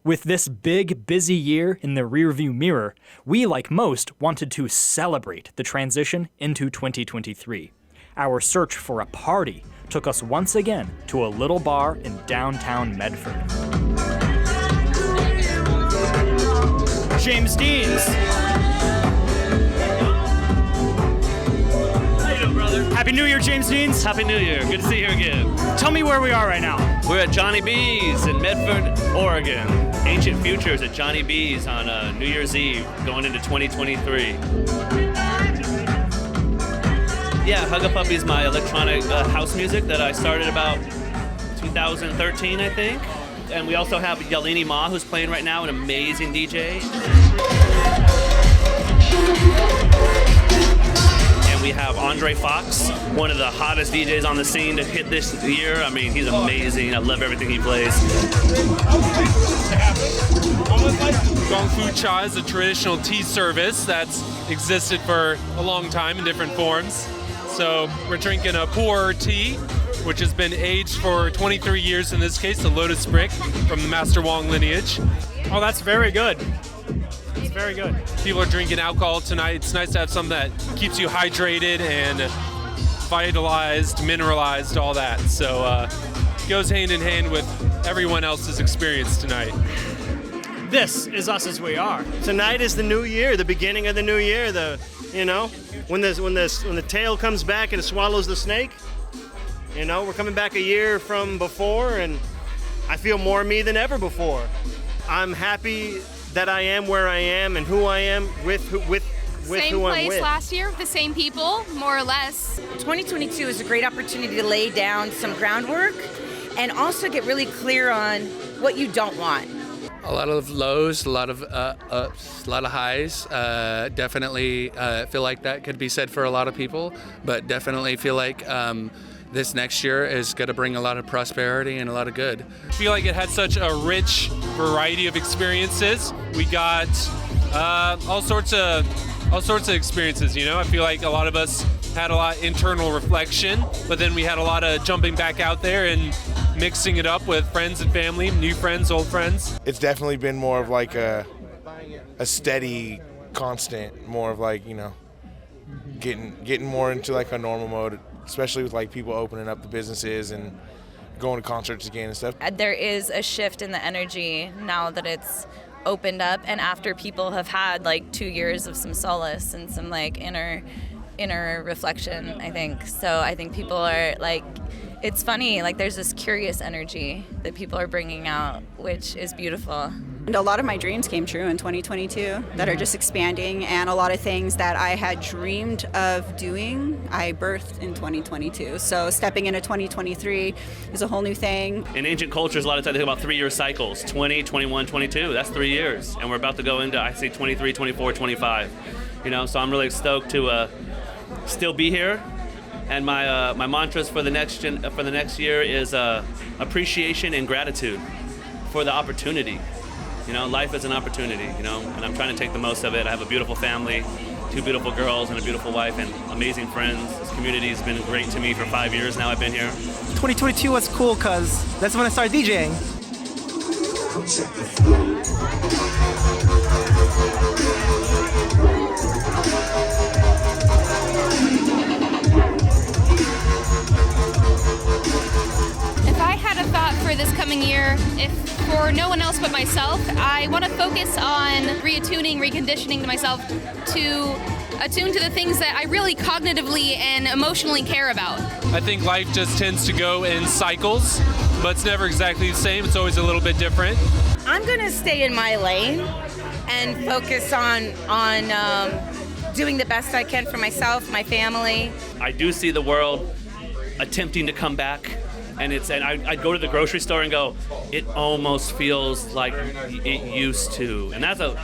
With this big, busy year in the rearview mirror, we, like most, wanted to celebrate the transition into 2023. Our search for a party took us once again to a little bar in downtown Medford. James Deans. How you doing, brother? Happy New Year, James Deans. Happy New Year. Good to see you again. Tell me where we are right now. We're at Johnny B's in Medford, Oregon. Ancient Futures at Johnny B's on New Year's Eve, going into 2023. Yeah, Hug a Puppy is my electronic house music that I started about 2013, I think. And we also have Yeleni Ma, who's playing right now, an amazing DJ. And we have Andre Fox, one of the hottest DJs on the scene to hit this year. I mean, he's amazing. I love everything he plays. Gong Fu Cha is a traditional tea service that's existed for a long time in different forms. So we're drinking a pu'er tea, which has been aged for 23 years in this case, the Lotus Brick from the Master Wong lineage. Oh, that's very good. It's very good. People are drinking alcohol tonight. It's nice to have something that keeps you hydrated and vitalized, mineralized, all that. So goes hand in hand with everyone else's experience tonight. This is us as we are. Tonight is the new year, the beginning of the new year. When the tail comes back and it swallows the snake. We're coming back a year from before, and I feel more me than ever before. I'm happy that I am where I am and who I am with who I'm with. Same place last year, the same people, more or less. 2022 is a great opportunity to lay down some groundwork and also get really clear on what you don't want. A lot of lows, a lot of ups, a lot of highs. Definitely feel like that could be said for a lot of people, but definitely feel like this next year is going to bring a lot of prosperity and a lot of good. I feel like it had such a rich variety of experiences. We got all sorts of experiences, I feel like a lot of us had a lot of internal reflection, but then we had a lot of jumping back out there and mixing it up with friends and family, new friends, old friends. It's definitely been more of like a steady, constant, more of like, getting more into like a normal mode, especially with like people opening up the businesses and going to concerts again and stuff. There is a shift in the energy now that it's opened up, and after people have had like 2 years of some solace and some like inner reflection, I think. So I think people are like, it's funny, like there's this curious energy that people are bringing out, which is beautiful. And a lot of my dreams came true in 2022 that are just expanding, and a lot of things that I had dreamed of doing, I birthed in 2022. So stepping into 2023 is a whole new thing. In ancient cultures, a lot of times they think about 3-year cycles, 20, 21, 22, that's 3 years. And we're about to go into, I say 23, 24, 25. So I'm really stoked to still be here. And my mantras for the next year is appreciation and gratitude for the opportunity. Life is an opportunity, and I'm trying to take the most of it. I have a beautiful family, 2 beautiful girls and a beautiful wife and amazing friends. This community has been great to me for 5 years now I've been here. 2022 was cool because that's when I started DJing. If I had a thought for this coming year, if for no one else but myself, I want to focus on reattuning, reconditioning to myself to attune to the things that I really cognitively and emotionally care about. I think life just tends to go in cycles, but it's never exactly the same. It's always a little bit different. I'm going to stay in my lane and focus on doing the best I can for myself, my family. I do see the world attempting to come back. And I'd go to the grocery store and go, it almost feels like it used to. And that's a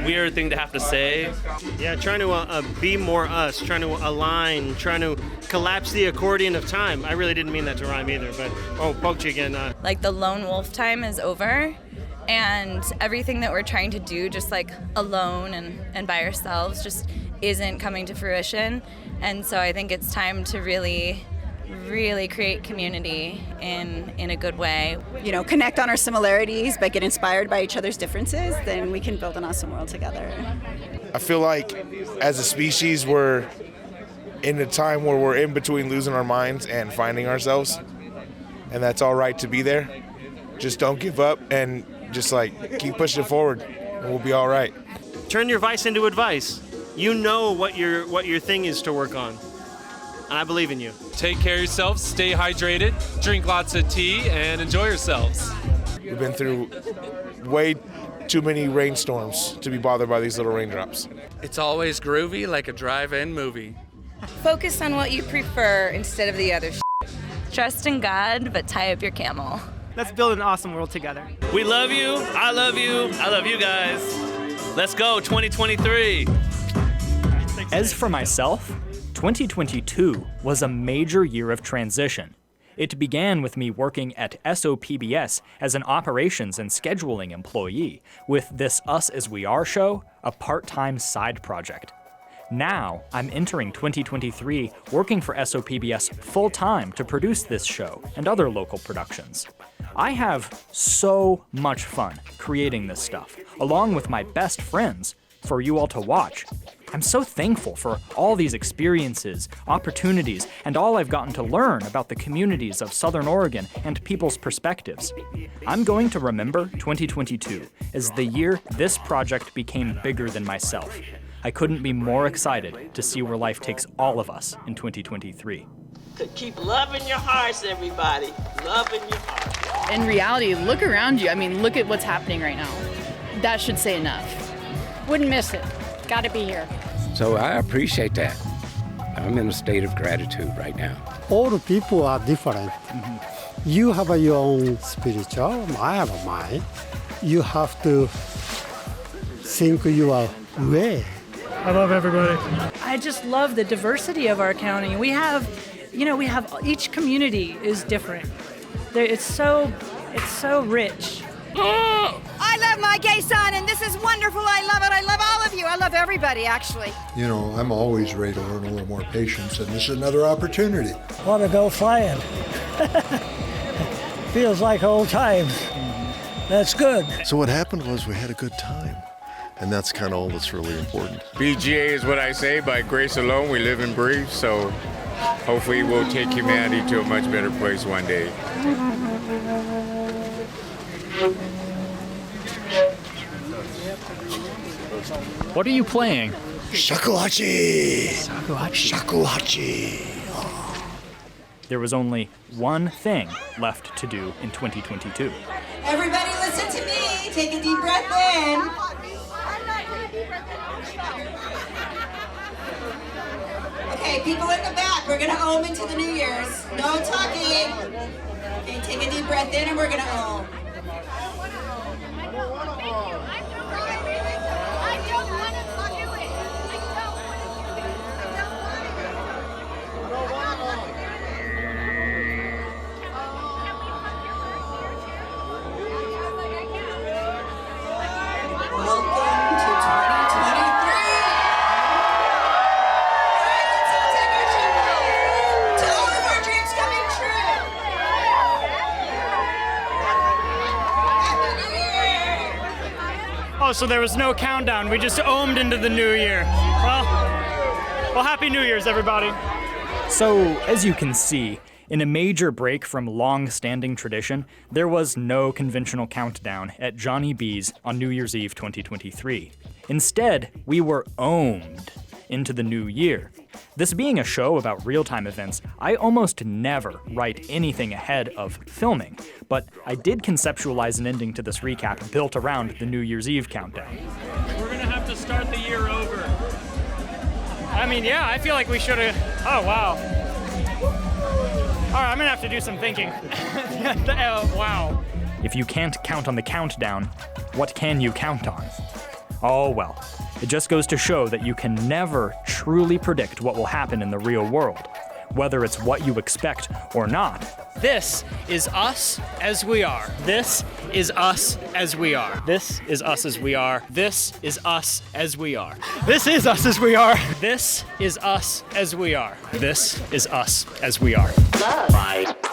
weird thing to have to say. Yeah, trying to be more us, trying to align, trying to collapse the accordion of time. I really didn't mean that to rhyme either, but poked you again. Like the lone wolf time is over, and everything that we're trying to do just like alone and by ourselves just isn't coming to fruition. And so I think it's time to really really create community in a good way. Connect on our similarities, but get inspired by each other's differences, then we can build an awesome world together. I feel like as a species, we're in a time where we're in between losing our minds and finding ourselves. And that's all right to be there. Just don't give up and just keep pushing forward and we'll be all right. Turn your vice into advice. You know what your thing is to work on. And I believe in you. Take care of yourselves, stay hydrated, drink lots of tea, and enjoy yourselves. We've been through way too many rainstorms to be bothered by these little raindrops. It's always groovy like a drive-in movie. Focus on what you prefer instead of the other Trust in God, but tie up your camel. Let's build an awesome world together. We love you. I love you. I love you guys. Let's go, 2023. As for myself, 2022 was a major year of transition. It began with me working at SOPBS as an operations and scheduling employee, with this Us As We Are show a part-time side project. Now, I'm entering 2023 working for SOPBS full-time to produce this show and other local productions. I have so much fun creating this stuff, along with my best friends, for you all to watch. I'm so thankful for all these experiences, opportunities, and all I've gotten to learn about the communities of Southern Oregon and people's perspectives. I'm going to remember 2022 as the year this project became bigger than myself. I couldn't be more excited to see where life takes all of us in 2023. Keep loving your hearts, everybody. Loving your hearts. In reality, look around you. I mean, look at what's happening right now. That should say enough. Wouldn't miss it. Got to be here. So I appreciate that. I'm in a state of gratitude right now. All the people are different. You have your own spiritual, I have mine. You have to think your way. I love everybody. I just love the diversity of our county. We have each community is different. It's so rich. I love my gay son, and this is wonderful. I love it. I love all of you. I love everybody, actually. I'm always ready to learn a little more patience, and this is another opportunity. Want to go flying. Feels like old times. That's good. So what happened was we had a good time, and that's kind of all that's really important. BGA is what I say. By grace alone, we live and breathe, so hopefully we'll take humanity to a much better place one day. What are you playing? Shakuhachi! Shakuhachi. Shakuhachi. There was only one thing left to do in 2022. Everybody listen to me. Take a deep breath in. Okay, people in the back, we're going to ohm into the New Year's. No talking. Okay, take a deep breath in and we're going to ohm. So there was no countdown. We just ohmed into the new year. Well, happy New Year's, everybody. So, as you can see, in a major break from long-standing tradition, there was no conventional countdown at Johnny B's on New Year's Eve 2023. Instead, we were ohmed into the new year. This being a show about real-time events, I almost never write anything ahead of filming, but I did conceptualize an ending to this recap built around the New Year's Eve countdown. We're gonna have to start the year over. I mean, yeah, I feel like we should have. Oh, wow. All right, I'm gonna have to do some thinking. Wow. If you can't count on the countdown, what can you count on? Oh well. It just goes to show that you can never truly predict what will happen in the real world, whether it's what you expect or not. This is Us As We Are. This is us as we are. This is us as we are. This is us as we are. This is us as we are. This is us as we are. This is us as we are. Love.